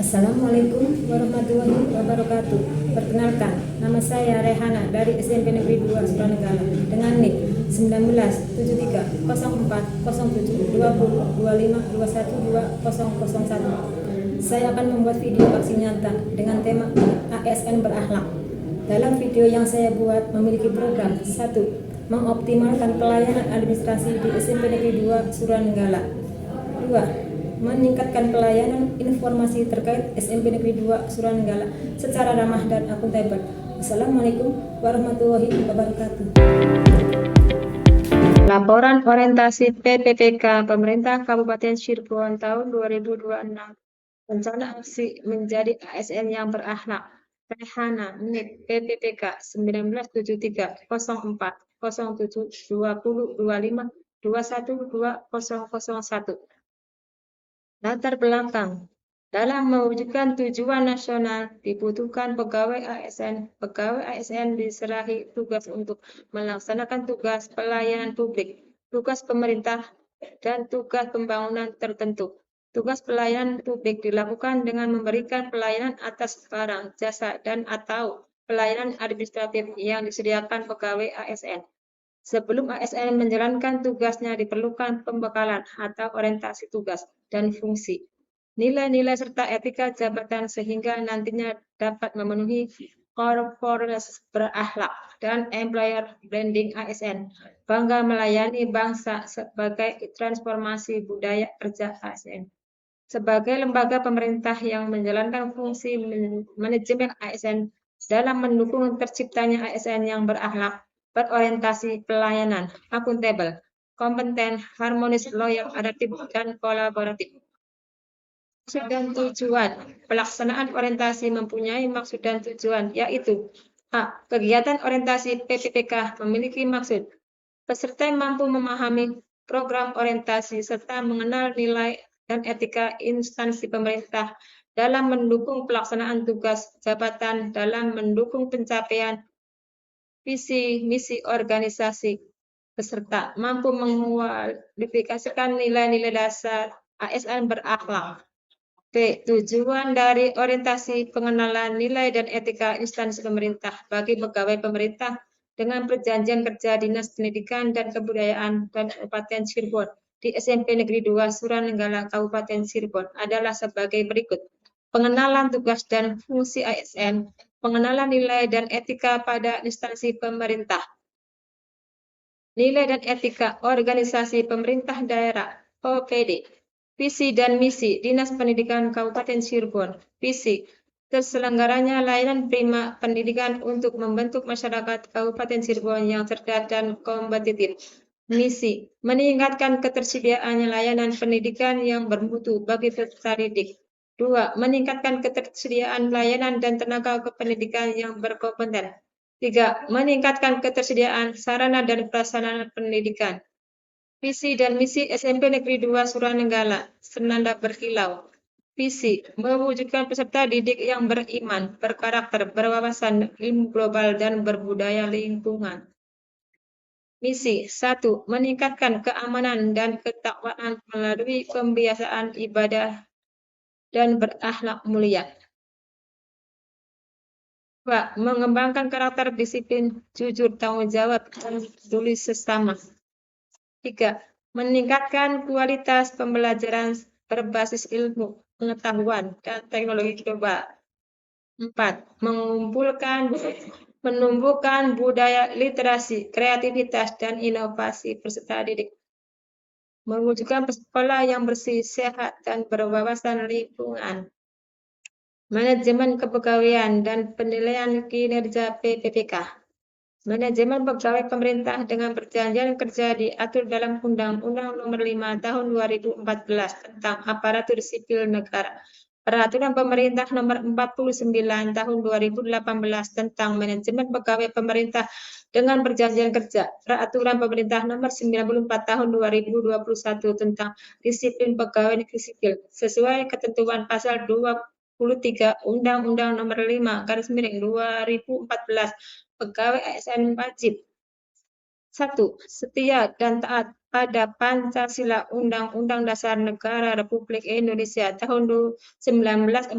Assalamualaikum warahmatullahi wabarakatuh. Perkenalkan, nama saya Rehana dari SMP Negeri 2 Suranenggala dengan NIK 197304072025212001. Saya akan membuat video aksi nyata dengan tema ASN berakhlak. Dalam video yang saya buat memiliki program 1. Mengoptimalkan pelayanan administrasi di SMP Negeri 2 Suranenggala. 2. Meningkatkan pelayanan informasi terkait SMP Negeri 2 Suranenggala secara ramah dan akuntabel. Assalamualaikum warahmatullahi wabarakatuh. Laporan orientasi PPPK Pemerintah Kabupaten Cirebon tahun 2026. Rencana aksi menjadi ASN yang berakhlak. Rehana, NIK PPPK 197304072025212001. Latar belakang. Dalam mewujudkan tujuan nasional, dibutuhkan pegawai ASN. Pegawai ASN diserahi tugas untuk melaksanakan tugas pelayanan publik, tugas pemerintah, dan tugas pembangunan tertentu. Tugas pelayanan publik dilakukan dengan memberikan pelayanan atas barang, jasa, dan atau pelayanan administratif yang disediakan pegawai ASN. Sebelum ASN menjalankan tugasnya diperlukan pembekalan atau orientasi tugas dan fungsi, nilai-nilai serta etika jabatan sehingga nantinya dapat memenuhi korporasi berakhlak dan employer branding ASN, bangga melayani bangsa sebagai transformasi budaya kerja ASN. Sebagai lembaga pemerintah yang menjalankan fungsi manajemen ASN dalam mendukung terciptanya ASN yang berakhlak, berorientasi pelayanan, akuntabel, kompeten, harmonis, loyal, adaptif, dan kolaboratif. Maksud dan tujuan. Pelaksanaan orientasi mempunyai maksud dan tujuan, yaitu A. Kegiatan orientasi PPPK memiliki maksud. Peserta mampu memahami program orientasi serta mengenal nilai dan etika instansi pemerintah dalam mendukung pelaksanaan tugas jabatan dalam mendukung pencapaian visi misi organisasi. Peserta mampu mengualifikasikan nilai-nilai dasar ASN berakhlak. B. Tujuan dari orientasi pengenalan nilai dan etika instansi pemerintah bagi pegawai pemerintah dengan perjanjian kerja Dinas Pendidikan dan Kebudayaan dan Kabupaten Cirebon di SMP Negeri 2 Suranenggala Kabupaten Cirebon adalah sebagai berikut. Pengenalan tugas dan fungsi ASN, pengenalan nilai dan etika pada instansi pemerintah, nilai dan etika organisasi pemerintah daerah OPD, visi dan misi Dinas Pendidikan Kabupaten Cirebon, visi terselenggaranya layanan prima pendidikan untuk membentuk masyarakat Kabupaten Cirebon yang cerdas dan kompetitif. Misi, meningkatkan ketersediaan layanan pendidikan yang bermutu bagi peserta didik. 2. Meningkatkan ketersediaan layanan dan tenaga kependidikan yang berkompeten. 3. Meningkatkan ketersediaan sarana dan prasarana pendidikan. Visi dan misi SMP Negeri 2 Suranenggala, senanda berkilau. Visi, mewujudkan peserta didik yang beriman, berkarakter, berwawasan ilmu global, dan berbudaya lingkungan. Misi 1. Meningkatkan keamanan dan ketakwaan melalui pembiasaan ibadah dan berakhlak mulia. 2. Mengembangkan karakter disiplin, jujur, tanggung jawab, dan peduli sesama. 3. Meningkatkan kualitas pembelajaran berbasis ilmu, pengetahuan, dan teknologi global. 4. Menumbuhkan budaya literasi, kreativitas, dan inovasi peserta didik. Mewujudkan sekolah yang bersih, sehat, dan berwawasan lingkungan. Manajemen kepegawaian dan penilaian kinerja PPPK. Manajemen pegawai pemerintah dengan perjanjian kerja diatur dalam Undang-Undang Nomor 5 Tahun 2014 tentang Aparatur Sipil Negara, Peraturan Pemerintah Nomor 49 Tahun 2018 tentang Manajemen Pegawai Pemerintah dengan perjanjian kerja, Peraturan Pemerintah Nomor 94 Tahun 2021 tentang Disiplin Pegawai Negeri Sipil, sesuai ketentuan Pasal 23 Undang-Undang Nomor 5/2014. Pegawai ASN wajib 1. Setia dan taat pada Pancasila Undang-Undang Dasar Negara Republik Indonesia tahun 1945,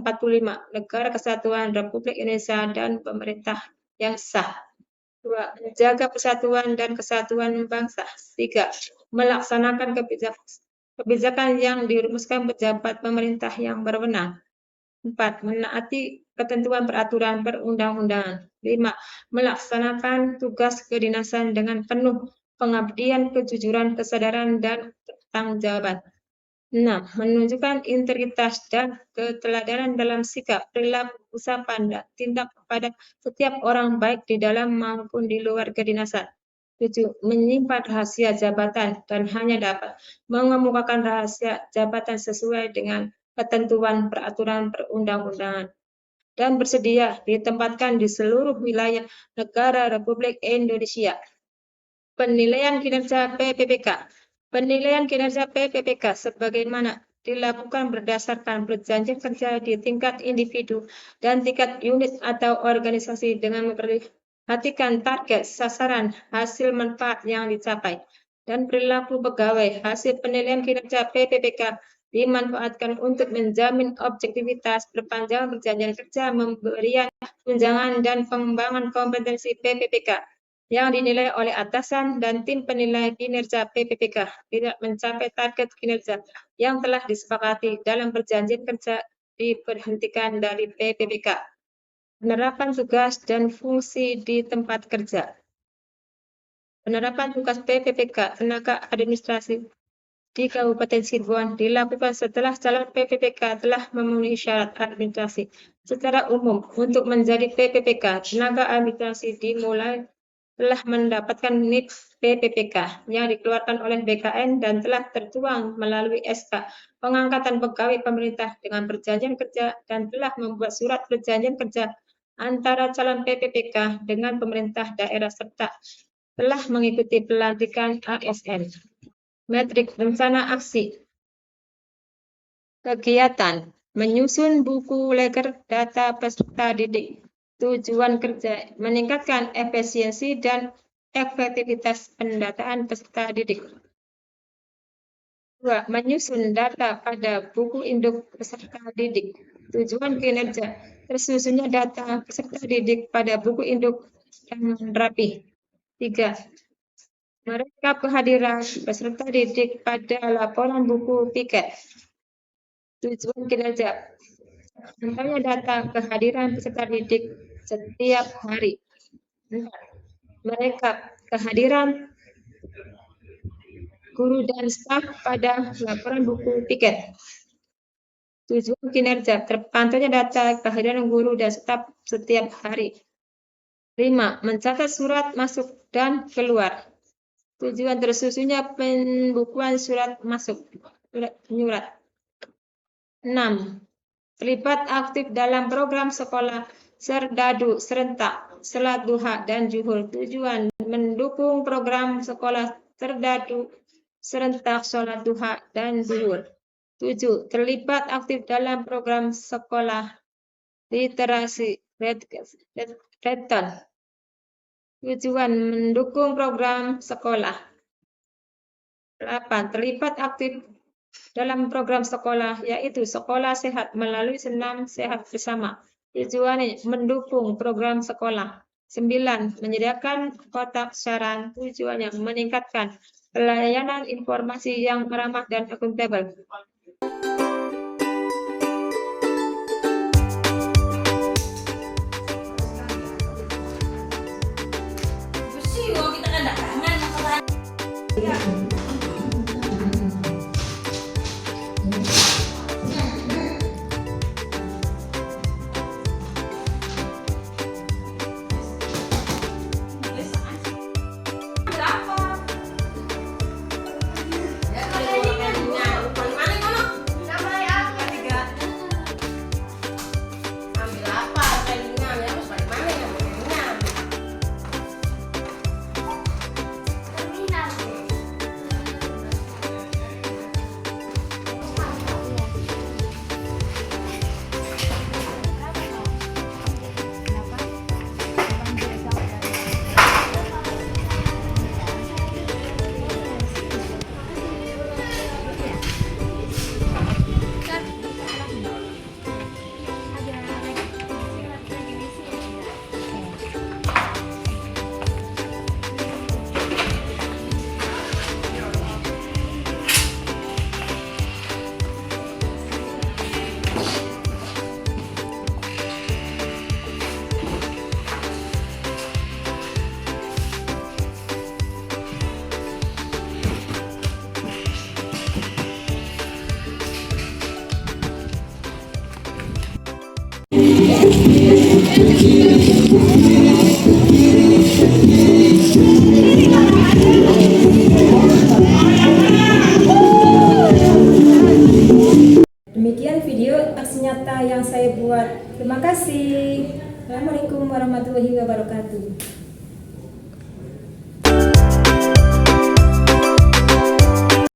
Negara Kesatuan Republik Indonesia dan pemerintah yang sah. 2. Menjaga persatuan dan kesatuan bangsa. 3. Melaksanakan kebijakan yang dirumuskan pejabat pemerintah yang berwenang. 4. Menaati ketentuan peraturan perundang-undangan. 5. Melaksanakan tugas kedinasan dengan penuh pengabdian, kejujuran, kesadaran, dan pertanggungjawaban. 6. Menunjukkan integritas dan keteladanan dalam sikap, perilaku, ucapan, dan tindak kepada setiap orang baik di dalam maupun di luar kedinasan. 7. Menyimpan rahasia jabatan dan hanya dapat mengemukakan rahasia jabatan sesuai dengan ketentuan peraturan perundang-undangan dan bersedia ditempatkan di seluruh wilayah negara Republik Indonesia. Penilaian kinerja PPPK. Penilaian kinerja PPPK sebagaimana dilakukan berdasarkan perjanjian kerja di tingkat individu dan tingkat unit atau organisasi dengan memperhatikan target, sasaran, hasil manfaat yang dicapai, dan perilaku pegawai. Hasil penilaian kinerja PPPK dimanfaatkan untuk menjamin objektivitas perpanjangan perjanjian kerja, pemberian tunjangan, dan pengembangan kompetensi PPPK yang dinilai oleh atasan dan tim penilai kinerja PPPK tidak mencapai target kinerja yang telah disepakati dalam perjanjian kerja diberhentikan dari PPPK. Penerapan tugas dan fungsi di tempat kerja. Penerapan tugas PPPK tenaga administrasi di Kabupaten Cirebon dilakukan setelah calon PPPK telah memenuhi syarat administrasi. Secara umum, untuk menjadi PPPK, tenaga administrasi dimulai telah mendapatkan NIP PPPK yang dikeluarkan oleh BKN dan telah tertuang melalui SK pengangkatan pegawai pemerintah dengan perjanjian kerja dan telah membuat surat perjanjian kerja antara calon PPPK dengan pemerintah daerah serta telah mengikuti pelantikan ASN. Metrik rencana aksi. Kegiatan menyusun buku leger data peserta didik. Tujuan kerja meningkatkan efisiensi dan efektivitas pendataan peserta didik. 2. Menyusun data pada buku induk peserta didik. Tujuan kinerja tersusunnya data peserta didik pada buku induk yang rapi. 3. Merekap kehadiran peserta didik pada laporan buku piket. Tujuan kinerja Contohnya data kehadiran peserta didik setiap hari. 4. Merekap kehadiran guru dan staf pada laporan buku piket. Tujuan kinerja terpantaunya data kehadiran guru dan staf setiap hari. 5. Mencatat surat masuk dan keluar. Tujuan tersusunnya pembukuan surat masuk. Surat. 6. Terlibat aktif dalam program sekolah Serdadu serentak, Salat Duha, dan Zuhur. Tujuan mendukung program sekolah Serdadu serentak, Salat Duha, dan Zuhur. 7. Terlibat aktif dalam program sekolah literasi Redton. Tujuan mendukung program sekolah. 8. Terlibat aktif dalam program sekolah, yaitu Sekolah Sehat melalui Senam Sehat Bersama. Tujuannya mendukung program sekolah. 9. Menyediakan kotak saran. Tujuannya meningkatkan pelayanan informasi yang ramah dan akuntabel. Demikian video aksi nyata yang saya buat. Terima kasih. Assalamualaikum warahmatullahi wabarakatuh.